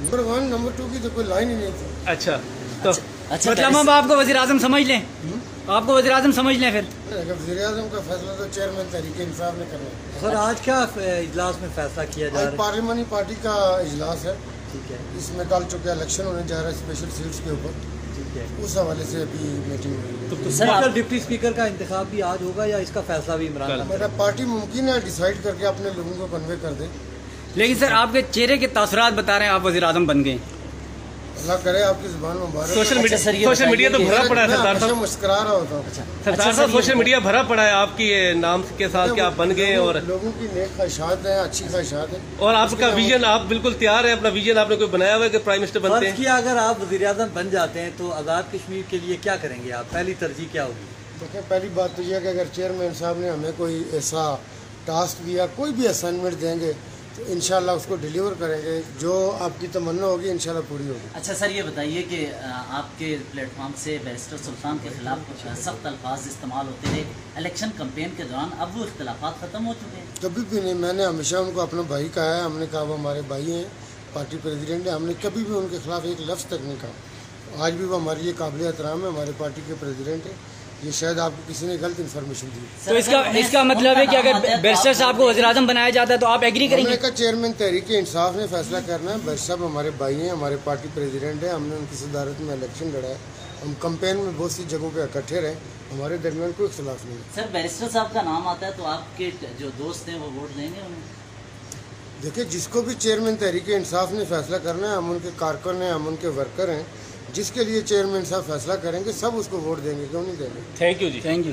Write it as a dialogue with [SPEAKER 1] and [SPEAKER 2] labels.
[SPEAKER 1] Number 1 number 2 की तो कोई लाइन ही नहीं थी।
[SPEAKER 2] अच्छा तो
[SPEAKER 3] अच्छा,
[SPEAKER 4] मतलब हम आपको वज़ीर आज़म समझ लें, आपको वज़ीर आज़म समझ लें फिर?
[SPEAKER 1] वज़ीर आज़म का फैसला तो चेयरमैन तहरीक इंसाफ ने करना है।
[SPEAKER 3] सर आज क्या इजलास में फैसला किया जा
[SPEAKER 1] आज
[SPEAKER 3] रहा है?
[SPEAKER 1] पार्लियामानी पार्टी का इजलास है,
[SPEAKER 3] ठीक है,
[SPEAKER 1] इसमें कल चुके इलेक्शन होने जा रहा है स्पेशल सीट्स के ऊपर,
[SPEAKER 3] ठीक है।
[SPEAKER 1] उस हवाले से अभी मीटिंग हुई है।
[SPEAKER 3] तो स्पीकर डिप्टी स्पीकर का इंतखाब भी आज होगा या इसका फैसला भी इमरान खान?
[SPEAKER 1] मेरा पार्टी मुमकिन है डिसाइड करके अपने लोगों को कन्वे कर दे।
[SPEAKER 4] लेकिन सर आपके चेहरे के तासुरात बता रहे हैं आप वज़ीर आज़म बन गए।
[SPEAKER 1] अल्लाह करे आपकी जुबान मुबारक।
[SPEAKER 2] सोशल
[SPEAKER 3] अच्छा, सर, ये
[SPEAKER 2] मीडिया तो
[SPEAKER 3] बताइए
[SPEAKER 2] भरा
[SPEAKER 3] कि-
[SPEAKER 2] पड़ा है
[SPEAKER 1] मैं
[SPEAKER 2] सरदार
[SPEAKER 1] हमेशा
[SPEAKER 2] साहब।
[SPEAKER 1] मुस्कुरा रहा होता हूँ।
[SPEAKER 2] सरदार साहब सोशल मीडिया भरा पड़ा है आपकी ये नाम के साथ कि आप बन गए और
[SPEAKER 1] लोगों की नेक ख्वाहिशात हैं, अच्छी ख्वाहिशात हैं।
[SPEAKER 2] और आपका विजन, आप बिल्कुल तैयार है, अपना विजन आपने कोई बनाया हुआ है कि प्राइम मिनिस्टर बनते
[SPEAKER 3] फर्ज
[SPEAKER 2] हैं?
[SPEAKER 3] किया अगर आप वज़ीर आज़म बन जाते हैं तो आज़ाद कश्मीर के लिए क्या करेंगे आप? पहली तरजीह क्या होगी?
[SPEAKER 1] देखिए पहली बात तो यह है कि अगर चेयरमैन साहब ने हमें कोई ऐसा टास्क दिया, कोई भी असाइनमेंट देंगे तो इंशाल्लाह उसको डिलीवर करेंगे। जो आपकी तमन्ना होगी इंशाल्लाह पूरी होगी।
[SPEAKER 5] अच्छा सर, ये बताइए कि आपके प्लेटफॉर्म से बैरिस्टर सुल्तान के खिलाफ कुछ सख्त अल्फाज इस्तेमाल होते रहे इलेक्शन कैंपेन के दौरान, अब वो इख्तलाफात ख़त्म हो चुके हैं?
[SPEAKER 1] कभी भी नहीं, मैंने हमेशा उनको अपना भाई कहा है। हमने कहा वो हमारे भाई हैं, पार्टी प्रेसिडेंट है। हमने कभी भी उनके खिलाफ एक लफ्ज़ तक नहीं कहा। आज भी वो हमारे लिए काबिल एहतराम है, हमारे पार्टी के प्रेसिडेंट है। ये शायद आपको किसी ने गलत इन्फॉर्मेशन दी।
[SPEAKER 4] तो इसका मतलब है कि अगर बैरिस्टर साहब को वज़ीर आज़म बनाया जाता है तो आप एग्री करेंगे?
[SPEAKER 1] हमने कहा चेयरमैन तहरीक इंसाफ ने फैसला करना है। बैरिस्टर साहब हमारे भाई हैं, हमारे पार्टी प्रेसिडेंट है। हमने उनकी सदारत में इलेक्शन लड़ा है। हम कैंपेन में बहुत सी जगहों पे इकट्ठे रहे, हमारे दरमियान कोई इख्तलाफ नहीं है।
[SPEAKER 5] सर बैरिस्टर साहब का नाम आता है तो आपके जो दोस्त हैं वो वोट देंगे उन्हें?
[SPEAKER 1] देखिए जिसको भी चेयरमैन तहरीक इंसाफ ने फैसला करना है, हम उनके कारकुन हैं, हम उनके वर्कर हैं। जिसके लिए चेयरमैन साहब फैसला करेंगे सब उसको वोट देंगे, क्यों नहीं देंगे।
[SPEAKER 2] Thank you ji.
[SPEAKER 4] Thank you.